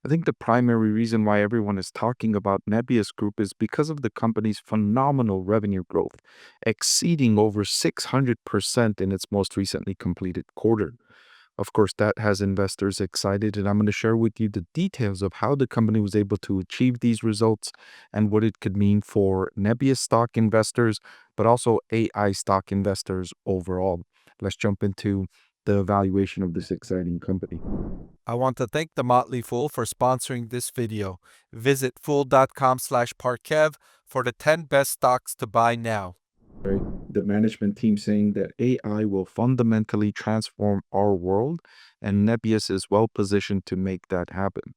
I think the primary reason why everyone is talking about Nebius Group is because of the company's phenomenal revenue growth, exceeding over 600% in its most recently completed quarter. Of course, that has investors excited, and I'm going to share with you the details of how the company was able to achieve these results and what it could mean for Nebius stock investors, but also AI stock investors overall. Let's jump into the evaluation of this exciting company. I want to thank the Motley Fool for sponsoring this video. Visit fool.com/Parkev for the 10 best stocks to buy now. Right? The management team saying that AI will fundamentally transform our world, and Nebius is well positioned to make that happen.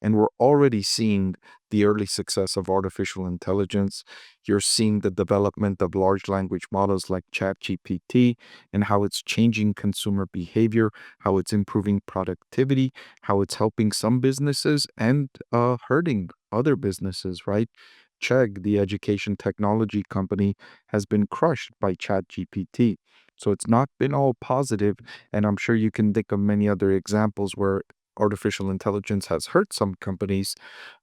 And we're already seeing the early success of artificial intelligence. You're seeing the development of large language models like ChatGPT and how it's changing consumer behavior, how it's improving productivity, how it's helping some businesses and hurting other businesses, right? Chegg, the education technology company, has been crushed by ChatGPT. So it's not been all positive, and I'm sure you can think of many other examples where artificial intelligence has hurt some companies,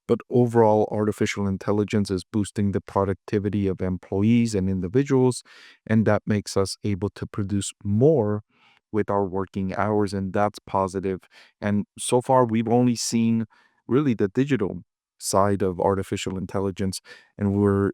but overall, artificial intelligence is boosting the productivity of employees and individuals, and that makes us able to produce more with our working hours, and that's positive. And so far, we've only seen really the digital side of artificial intelligence, and we're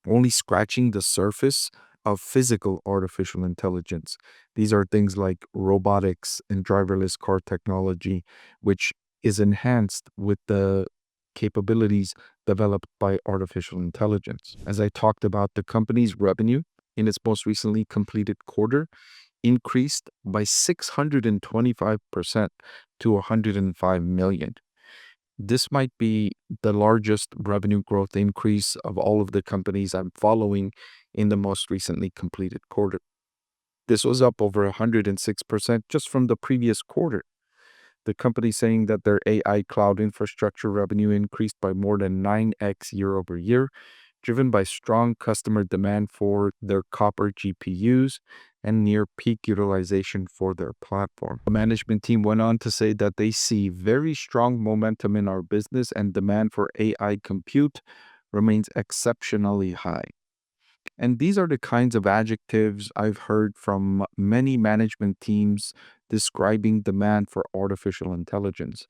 only scratching the surface of physical artificial intelligence. These are things like robotics and driverless car technology, which is enhanced with the capabilities developed by artificial intelligence. As I talked about, the company's revenue in its most recently completed quarter increased by 625% to 105 million. This might be the largest revenue growth increase of all of the companies I'm following in the most recently completed quarter. This was up over 106% just from the previous quarter. The company saying that their AI cloud infrastructure revenue increased by more than 9x year over year, driven by strong customer demand for their copper GPUs and near peak utilization for their platform. The management team went on to say that they see very strong momentum in our business and demand for AI compute remains exceptionally high. And these are the kinds of adjectives I've heard from many management teams describing demand for artificial intelligence.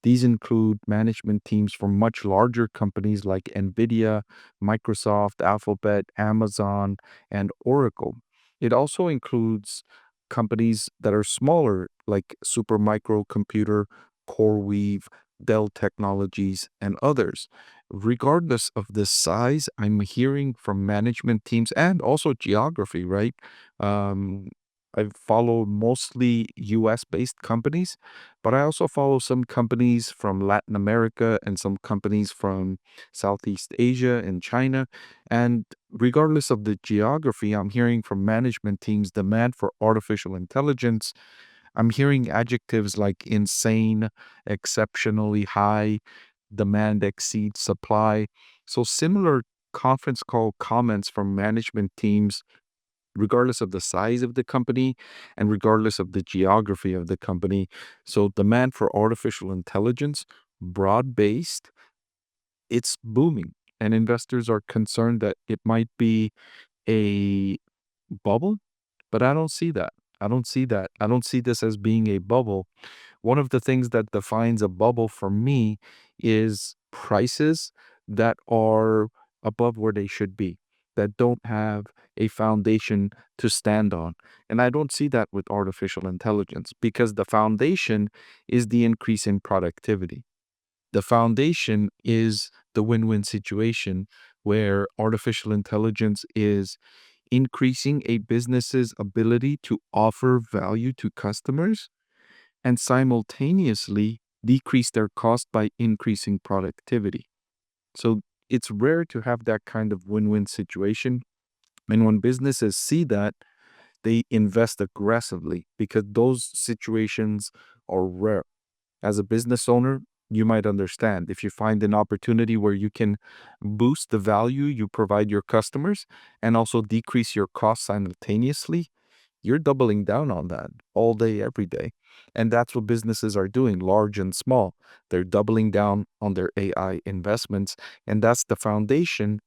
These include management teams from much larger companies like NVIDIA, Microsoft, Alphabet, Amazon, and Oracle. It also includes companies that are smaller like Supermicro Computer, CoreWeave, Dell Technologies, and others. Regardless of the size, I'm hearing from management teams and also geography, right? Um, I follow mostly US based companies, but I also follow some companies from Latin America and some companies from Southeast Asia and China. And regardless of the geography, I'm hearing from management teams demand for artificial intelligence. I'm hearing adjectives like insane, exceptionally high, demand exceeds supply. So similar conference call comments from management teams regardless of the size of the company and regardless of the geography of the company. So demand for artificial intelligence, broad-based, it's booming. And investors are concerned that it might be a bubble, but I don't see that. I don't see that. I don't see this as being a bubble. One of the things that defines a bubble for me is prices that are above where they should be, that don't have a foundation to stand on. And I don't see that with artificial intelligence because the foundation is the increase in productivity. The foundation is the win-win situation where artificial intelligence is increasing a business's ability to offer value to customers and simultaneously decrease their cost by increasing productivity. So it's rare to have that kind of win-win situation. And when businesses see that, they invest aggressively because those situations are rare. As a business owner, you might understand if you find an opportunity where you can boost the value you provide your customers and also decrease your costs simultaneously, you're doubling down on that all day, every day. And that's what businesses are doing, large and small. They're doubling down on their AI investments. And that's the foundation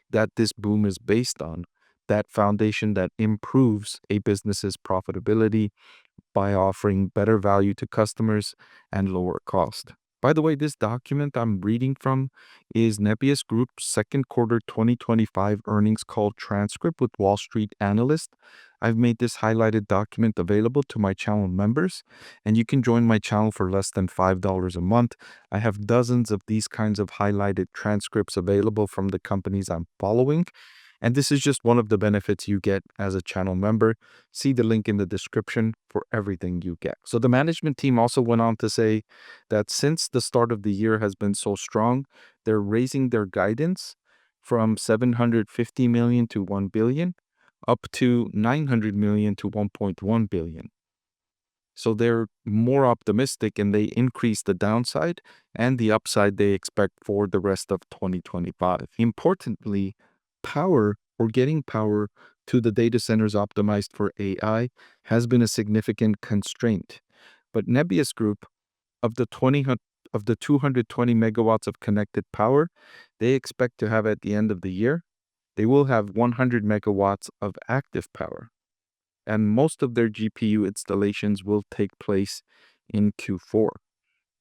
that this boom is based on. That foundation that improves a business's profitability by offering better value to customers and lower cost. By the way, this document I'm reading from is Nebius Group's second quarter 2025 earnings call transcript with Wall Street Analyst. I've made this highlighted document available to my channel members, and you can join my channel for less than $5 a month. I have dozens of these kinds of highlighted transcripts available from the companies I'm following. And this is just one of the benefits you get as a channel member. See the link in the description for everything you get. So the management team also went on to say that since the start of the year has been so strong, they're raising their guidance from 750 million to 1 billion up to 900 million to 1.1 billion. So they're more optimistic and they increase the downside and the upside they expect for the rest of 2025. Importantly, power or getting power to the data centers optimized for AI has been a significant constraint. But Nebius Group, of the 220 megawatts of connected power they expect to have at the end of the year, they will have 100 megawatts of active power. And most of their GPU installations will take place in Q4.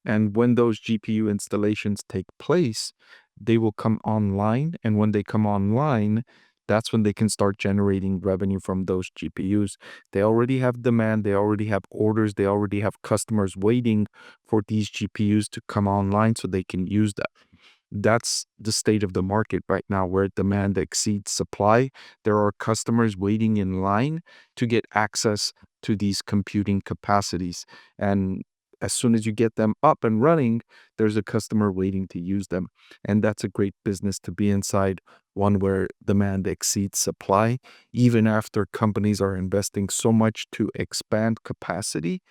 And when those GPU installations take place, they will come online. And when they come online, that's when they can start generating revenue from those GPUs. They already have demand, they already have orders, they already have customers waiting for these GPUs to come online so they can use that. That's the state of the market right now, where demand exceeds supply. There are customers waiting in line to get access to these computing capacities. And as soon as you get them up and running, there's a customer waiting to use them. And that's a great business to be inside, one where demand exceeds supply. Even after companies are investing so much to expand capacity,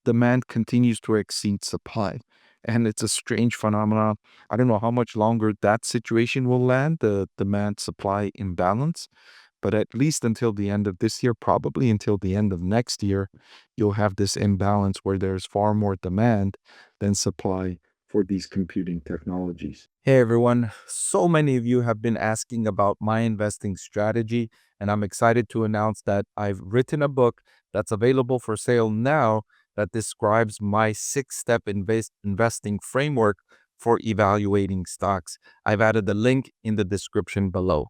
demand continues to exceed supply. And it's a strange phenomenon. I don't know how much longer that situation will land, the demand supply imbalance, but at least until the end of this year, probably until the end of next year, you'll have this imbalance where there's far more demand than supply for these computing technologies. Hey everyone, so many of you have been asking about my investing strategy, and I'm excited to announce that I've written a book that's available for sale now that describes my 6-step investing framework for evaluating stocks. I've added the link in the description below.